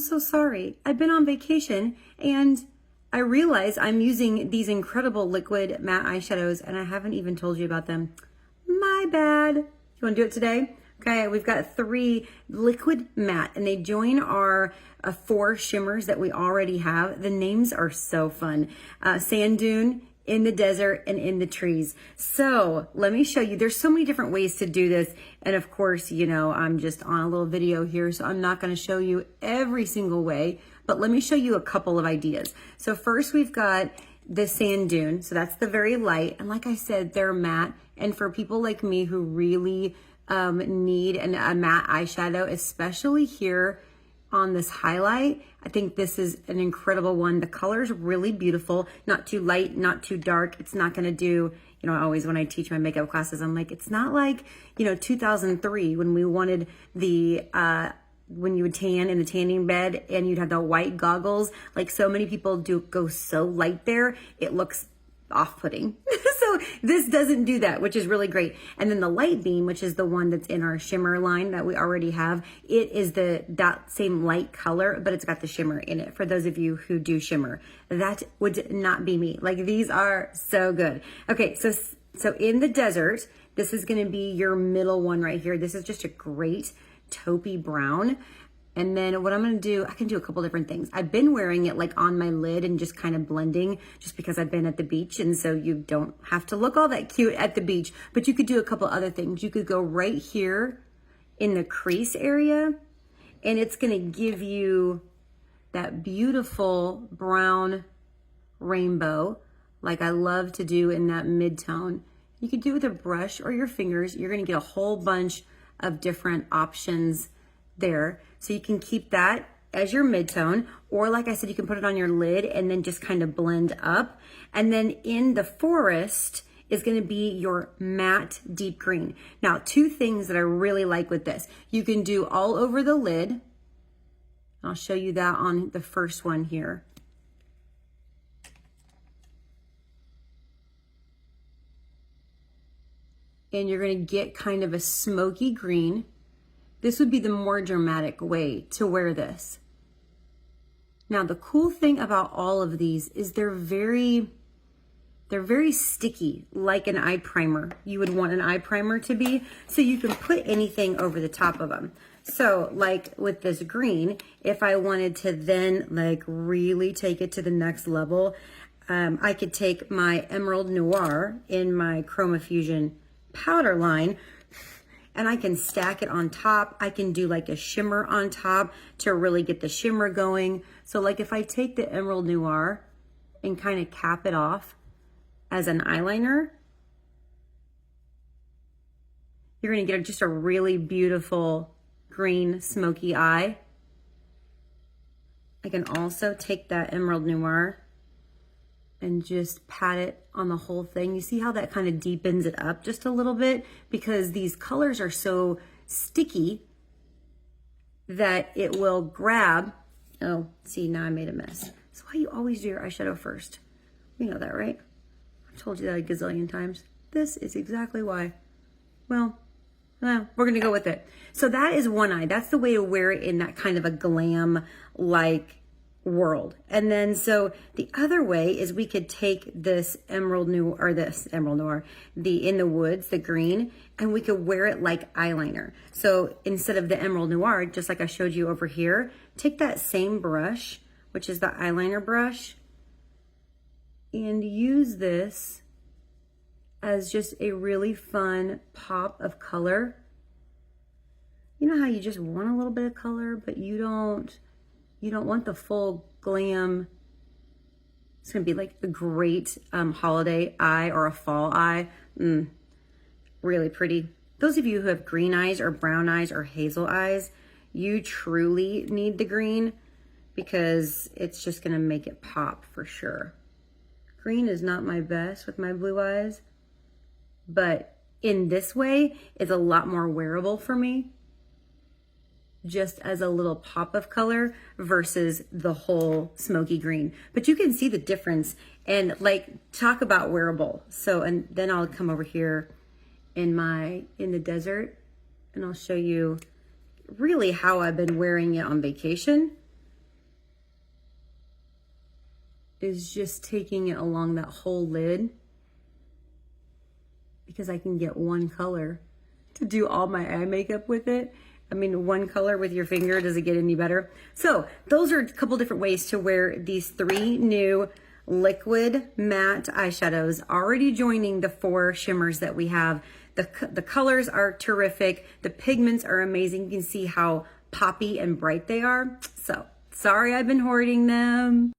so sorry. I've been on vacation and I realize I'm using these incredible liquid matte eyeshadows and I haven't even told you about them. My bad. You want to do it today? Okay, we've got 3 liquid matte and they join our 4 shimmers that we already have. The names are so fun. Sand Dune, In the Desert, and In the Trees. So let me show you. There's so many different ways to do this. And of course, you know, I'm just on a little video here, so I'm not going to show you every single way, but let me show you a couple of ideas. So first we've got the Sand Dune. So that's the very light. And like I said, they're matte. And for people like me who really need a matte eyeshadow, especially here on this highlight, I think this is an incredible one. The color is really beautiful, not too light, not too dark. It's not gonna do, you know, always when I teach my makeup classes, I'm like, it's not like, you know, 2003 when we wanted the, when you would tan in the tanning bed and you'd have the white goggles. Like so many people do go so light there, it looks off-putting. So this doesn't do that, which is really great. And then the light beam, which is the one that's in our shimmer line that we already have, it is that same light color, but it's got the shimmer in it. For those of you who do shimmer, that would not be me. Like these are so good. Okay, so In the Desert, this is going to be your middle one right here. This is just a great taupey brown. And then what I'm going to do, I can do a couple different things. I've been wearing it like on my lid and just kind of blending just because I've been at the beach. And so you don't have to look all that cute at the beach, but you could do a couple other things. You could go right here in the crease area and it's going to give you that beautiful brown rainbow like I love to do in that mid-tone. You could do it with a brush or your fingers. You're going to get a whole bunch of different options there. So you can keep that as your mid-tone, or like I said, you can put it on your lid and then just kind of blend up. And then in the forest is going to be your matte deep green. Now, 2 things that I really like with this. You can do all over the lid. I'll show you that on the first one here. And you're going to get kind of a smoky green. This would be the more dramatic way to wear this. Now, the cool thing about all of these is they're very sticky, like an eye primer. You would want an eye primer to be, so you can put anything over the top of them. So like with this green, if I wanted to then like really take it to the next level, I could take my Emerald Noir in my Chroma Fusion powder line, and I can stack it on top. I can do like a shimmer on top to really get the shimmer going. So like if I take the Emerald Noir and kind of cap it off as an eyeliner, you're gonna get just a really beautiful green smoky eye. I can also take that Emerald Noir and just pat it on the whole thing. You see how that kind of deepens it up just a little bit because these colors are so sticky that it will grab. Oh, see, now I made a mess. That's why you always do your eyeshadow first. You know that, right? I've told you that a gazillion times. This is exactly why. Well, we're gonna go with it. So that is one eye. That's the way to wear it in that kind of a glam-like world. And then so the other way is we could take this Emerald Noir, the In the Woods, the green, and we could wear it like eyeliner. So instead of the Emerald Noir, just like I showed you over here, take that same brush, which is the eyeliner brush, and use this as just a really fun pop of color. You know how you just want a little bit of color, but you don't want the full glam. It's gonna be like a great holiday eye or a fall eye. Really pretty. Those of you who have green eyes or brown eyes or hazel eyes, you truly need the green because it's just gonna make it pop for sure. Green is not my best with my blue eyes, but in this way, it's a lot more wearable for me, just as a little pop of color versus the whole smoky green. But you can see the difference and like talk about wearable. So, and then I'll come over here in the desert and I'll show you really how I've been wearing it on vacation is just taking it along that whole lid, because I can get one color to do all my eye makeup with it. I mean, one color with your finger, does it get any better? So those are a couple different ways to wear these 3 new liquid matte eyeshadows, already joining the 4 shimmers that we have. The colors are terrific. The pigments are amazing. You can see how poppy and bright they are. So sorry I've been hoarding them.